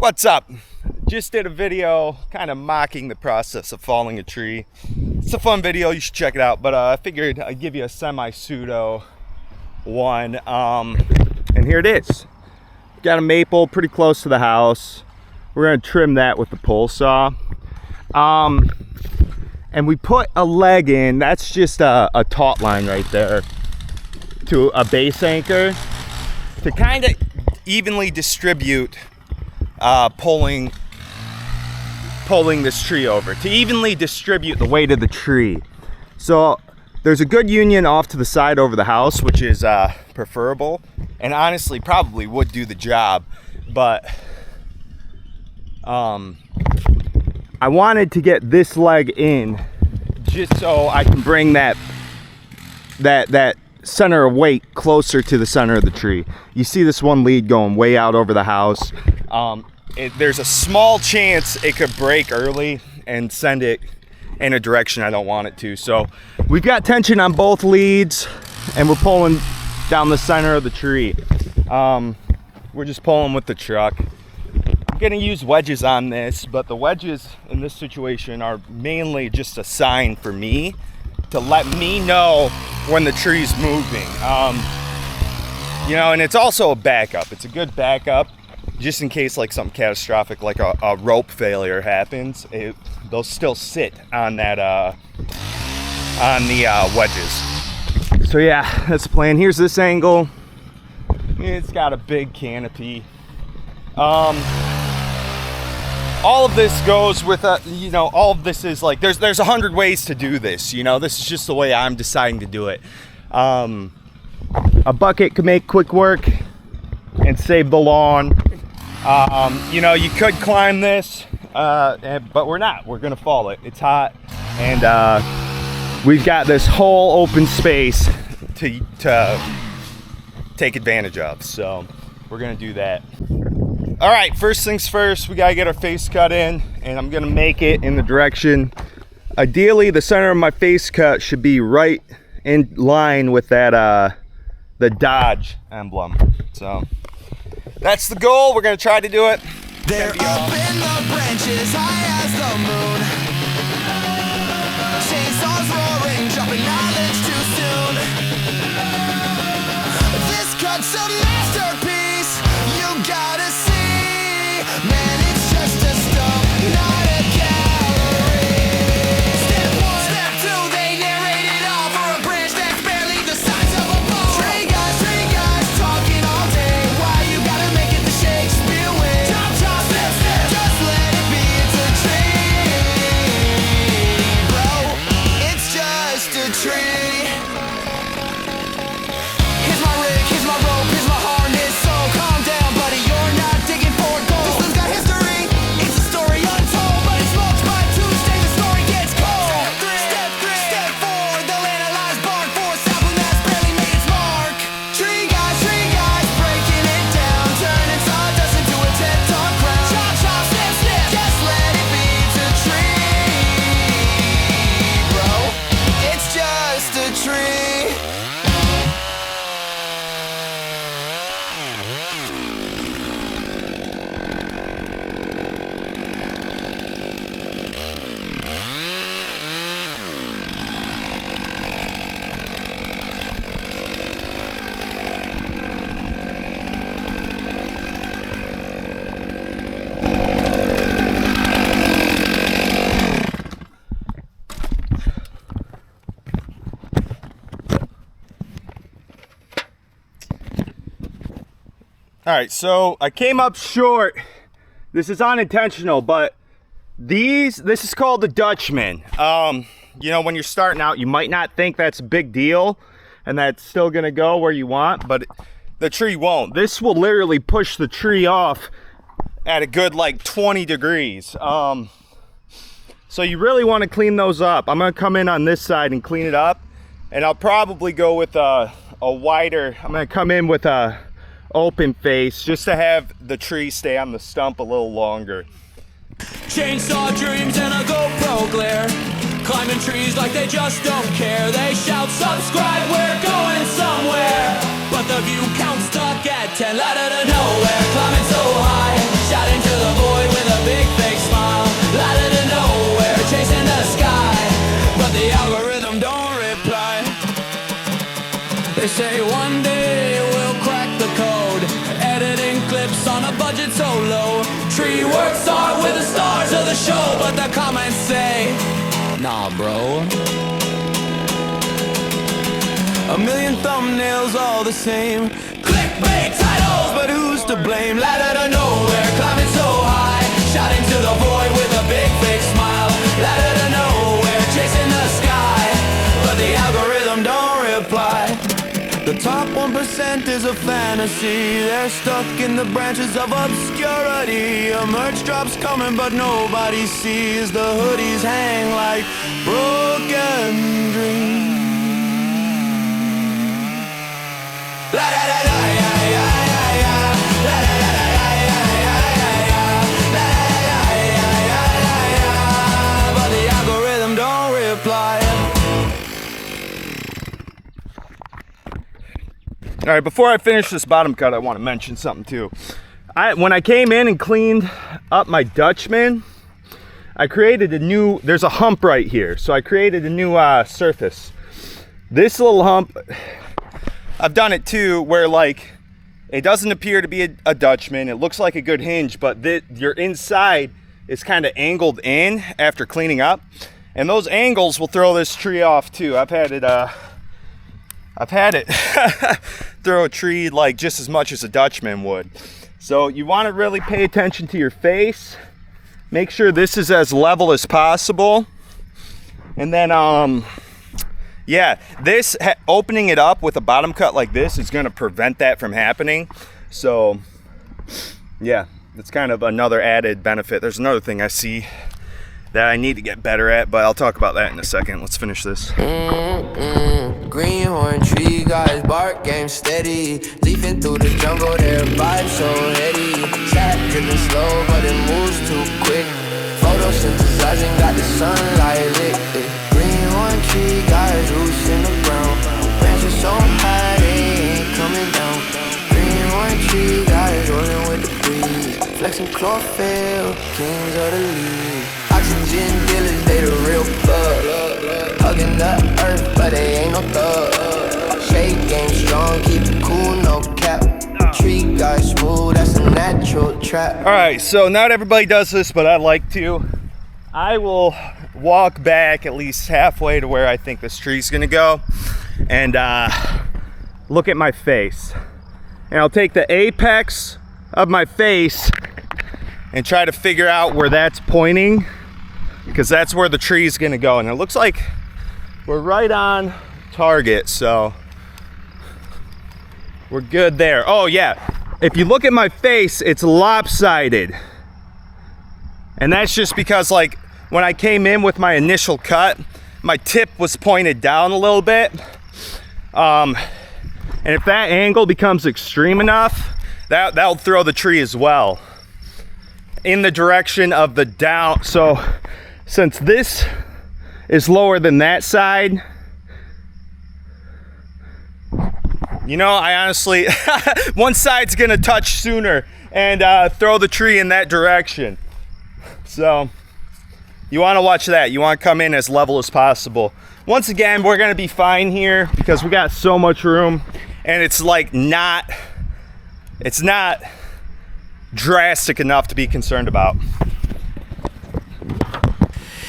What's up? Just did a video kind of mocking the process of falling a tree. It's a fun video, you should check it out, but I figured I'd give you a semi-pseudo one. And here it is. Got a maple pretty close to the house. We're gonna trim that with the pole saw. And we put a leg in, that's just a taut line right there, to a base anchor to kind of evenly distribute pulling this tree over, to evenly distribute the weight of the tree. So there's a good union off to the side over the house, which is preferable, and honestly probably would do the job, but I wanted to get this leg in just so I can bring that center of weight closer to the center of the tree. You see this one lead going way out over the house. There's a small chance it could break early and send it in a direction I don't want it to. So we've got tension on both leads and we're pulling down the center of the tree. We're just pulling with the truck. I'm gonna use wedges on this, but the wedges in this situation are mainly just a sign for me to let me know when the tree's moving. You know, and it's also a backup. It's a good backup just in case like something catastrophic like a rope failure happens. They'll still sit on that on the wedges. So yeah, that's the plan. Here's this angle. It's got a big canopy. All of this goes with you know, all of this is like, there's 100 ways to do this, you know. This is just the way I'm deciding to do it. A bucket could make quick work and save the lawn. You know, you could climb this, but we're not. We're gonna fall it. It's hot, and we've got this whole open space to take advantage of. So we're gonna do that. All right, first things first, we gotta get our face cut in, and I'm gonna make it in the direction. Ideally, the center of my face cut should be right in line with that the Dodge emblem. So that's the goal. We're gonna try to do it. They're up in the branches, high as the moon. Chainsaws roaring, dropping knowledge too soon. This cut's a masterpiece. You gotta see. Man, it's just a stump, not a gallery. Step one, step two, they narrate it all for a branch that's barely the size of a ball. Tree guys, talking all day. Why you gotta make it the Shakespeare way? Chop, chop, step, step, just let it be. It's a tree, bro. It's just a tree. Here's my rig, here's my rope, here's my harness. So calm down, buddy, you're not digging for gold. This one's got history, it's a story untold, but it's mulched by Tuesday, the story gets cold. Step three, step four, they'll analyze bark for something that's barely made its mark. Tree guys, breaking it down, turning sawdust into a TED Talk crown. Chop, chop, step, step, just let it be. It's a tree, bro. It's just a tree. All right, so I came up short. This is unintentional, but this is called the Dutchman. You know, when you're starting out, you might not think that's a big deal and that's still gonna go where you want, but the tree won't. This will literally push the tree off at a good like 20 degrees. So you really wanna clean those up. I'm gonna come in on this side and clean it up, and I'll probably go with a wider, I'm gonna come in with a open face just to have the tree stay on the stump a little longer. Chainsaw dreams and a GoPro glare, climbing trees like they just don't care. They shout subscribe, we're going somewhere, but the view counts stuck at 10. Out of nowhere, climbing so high, shouting to the low. Tree works hard with the stars of the show, but the comments say, nah, bro. A million thumbnails all the same. Clickbait titles, but who's to blame? Ladder to nowhere, climbing so high. Shouting to the void with a big fake smile. Ladder to nowhere, chasing the sky. But the algorithm don't reply. The top 1% is a fantasy. They're stuck in the branches of obscurity. A merch drop's coming, but nobody sees. The hoodies hang like broken dreams. La da da da ya ya ya ya. La da da da ya ya ya ya ya. La da da ya ya ya ya. But the algorithm don't reply. All right, before I finish this bottom cut, I want to mention something too. When I came in and cleaned up my Dutchman, I created a new, there's a hump right here. So I created a new surface. This little hump, I've done it too, where like, it doesn't appear to be a Dutchman. It looks like a good hinge, but your inside is kind of angled in after cleaning up. And those angles will throw this tree off too. I've had it throw a tree like just as much as a Dutchman would. So you want to really pay attention to your face. Make sure this is as level as possible. And then, yeah, this opening it up with a bottom cut like this is going to prevent that from happening. So, yeah, it's kind of another added benefit. There's another thing I see that I need to get better at, but I'll talk about that in a second. Let's finish this. Greenhorn tree guys bark game steady. Leafing through the jungle, their vibe so heady. Sap dripping slow, but it moves too quick. Photosynthesizing, got the sunlight lit. Greenhorn tree guys roots in the ground. Branches so high, they ain't coming down. Greenhorn tree guys rolling with the breeze. Flexing chlorophyll, kings of the leaves. Oxygen dealers, they the real plug. Hugging the earth, but they ain't no thug. Shade game strong, keep it cool, no cap. Tree guy smooth, that's a natural trap. All right, so not everybody does this, but I like to. I will walk back at least halfway to where I think this tree's gonna go and look at my face. And I'll take the apex of my face and try to figure out where that's pointing, because that's where the tree is gonna go. And it looks like we're right on target, so we're good there. Oh yeah, if you look at my face, it's lopsided. And that's just because like when I came in with my initial cut, my tip was pointed down a little bit. And if that angle becomes extreme enough, that'll throw the tree as well in the direction of the down. So since this is lower than that side, you know, I honestly, one side's gonna touch sooner and throw the tree in that direction. So you wanna watch that. You wanna come in as level as possible. Once again, we're gonna be fine here because we got so much room, and it's like it's not drastic enough to be concerned about.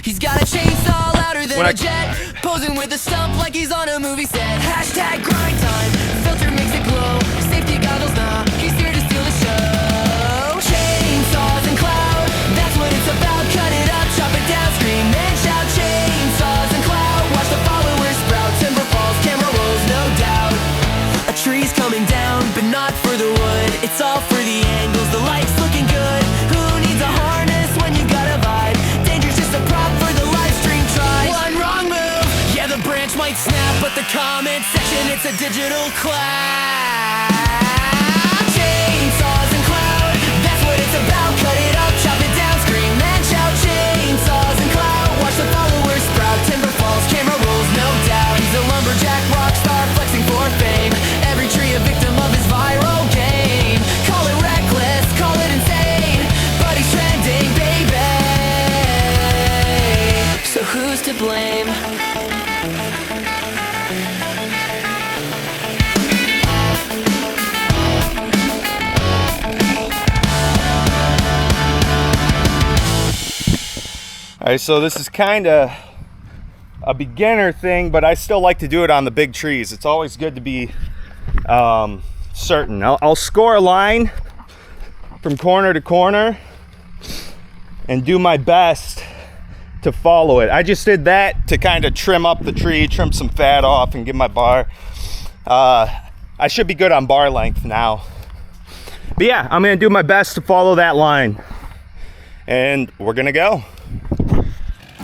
He's got a chainsaw louder than a jet, posing with a stump like he's on a movie set. Hashtag grind time, filter makes it glow. Safety goggles, nah, he's here to steal the show. Chainsaws and cloud, that's what it's about. Cut it up, chop it down, scream and shout. Chainsaws and cloud, watch the followers sprout. Timber falls, camera rolls, no doubt. A tree's coming down, but not for the wood. It's all for the angles, the light's looking good. Who needs a harness when you got a vibe? Danger's just a prop for the live stream try. One wrong move, yeah, the branch might snap, but the comment section, it's a digital clap. Chainsaws and cloud, that's what it's about. Cut it up, chop it down, scream and shout. Chainsaws and cloud, watch the followers sprout. Timber falls, camera rolls, no doubt. He's a lumberjack rock star flexing for fame. Every tree a victim of his viral game. Call it reckless, call it insane, but he's trending, baby. So who's to blame? right, so this is kind of a beginner thing, but I still like to do it on the big trees. It's always good to be certain. I'll score a line from corner to corner and do my best to follow it. I just did that to kind of trim up the tree, trim some fat off, and give my bar. I should be good on bar length now. But yeah, I'm gonna do my best to follow that line. And we're gonna go.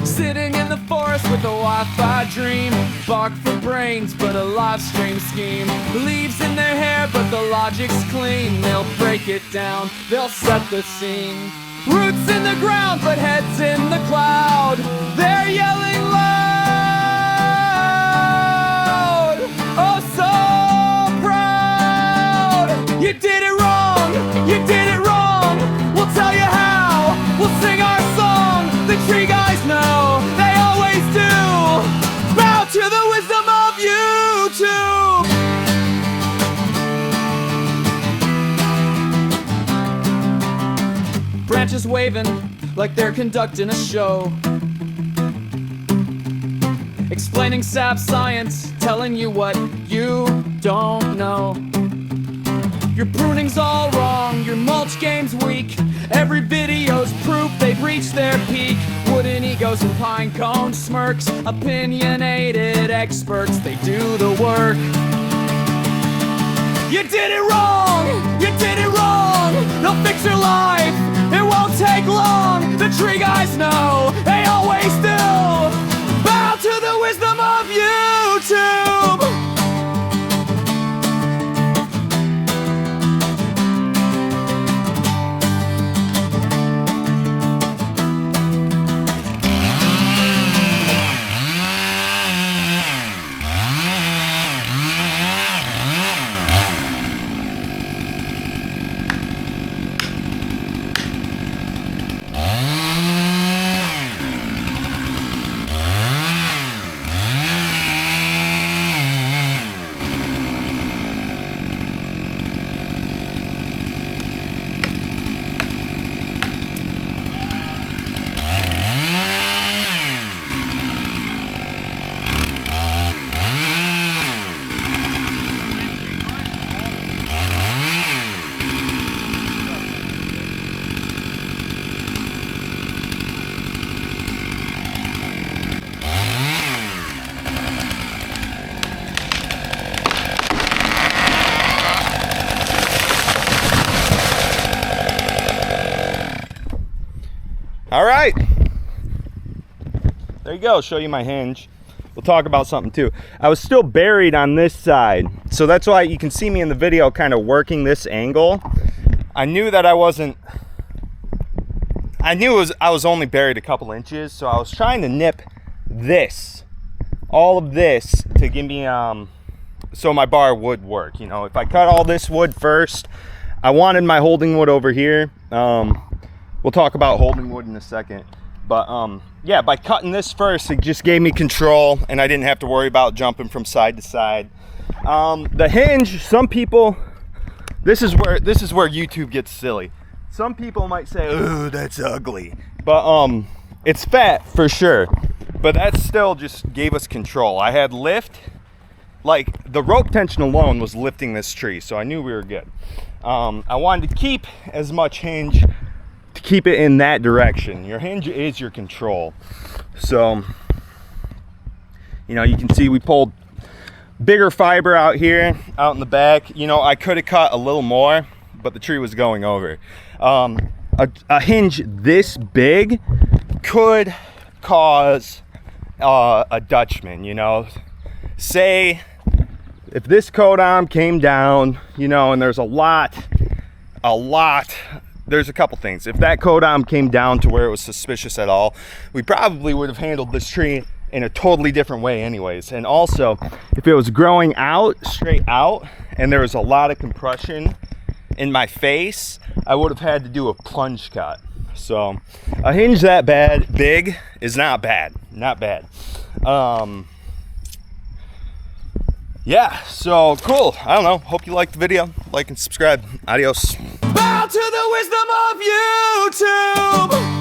Sitting in the forest with a Wi-Fi dream. Bark for brains, but a live stream scheme. Leaves in their hair, but the logic's clean. They'll break it down, they'll set the scene. Roots in the ground, but heads in the cloud. They're yelling loud. Oh, so proud. You did it wrong, you did it wrong. We'll tell you how, we'll sing our song. The tree guys know, they always do. Bow to the wisdom of YouTube. Branches waving like they're conducting a show. Explaining sap science, telling you what you don't know. Your pruning's all wrong, your mulch game's weak. Every video's proof they've reached their peak. Wooden egos and pine cone smirks. Opinionated experts, they do the work. You did it wrong, you did it wrong. They'll fix your life, it won't take long. The tree guys know, they always do. Bow to the wisdom of YouTube. All right, there you go. Show you my hinge. We'll talk about something too. I was still buried on this side, so that's why you can see me in the video kind of working this angle. I knew that I was only buried a couple inches, so I was trying to nip this, all of this, to give me so my bar would work. You know, if I cut all this wood first, I wanted my holding wood over here. We'll talk about holding wood in a second, but yeah, by cutting this first, it just gave me control, and I didn't have to worry about jumping from side to side. The hinge, some people, this is where YouTube gets silly. Some people might say, "Oh, that's ugly," but it's fat for sure. But that still just gave us control. I had lift, like the rope tension alone was lifting this tree, so I knew we were good. I wanted to keep as much hinge to keep it in that direction. Your hinge is your control. So, you know, you can see we pulled bigger fiber out here, out in the back. You know, I could have cut a little more, but the tree was going over. A hinge this big could cause a Dutchman, you know. Say if this coat arm came down, you know, and there's there's a couple things. If that coat arm came down to where it was suspicious at all, we probably would have handled this tree in a totally different way anyways. And also, if it was growing out, straight out, and there was a lot of compression in my face, I would have had to do a plunge cut. So a hinge that big is not bad, not bad. Yeah, so cool. I don't know, hope you liked the video. Like and subscribe. Adios. Bow to the wisdom of YouTube.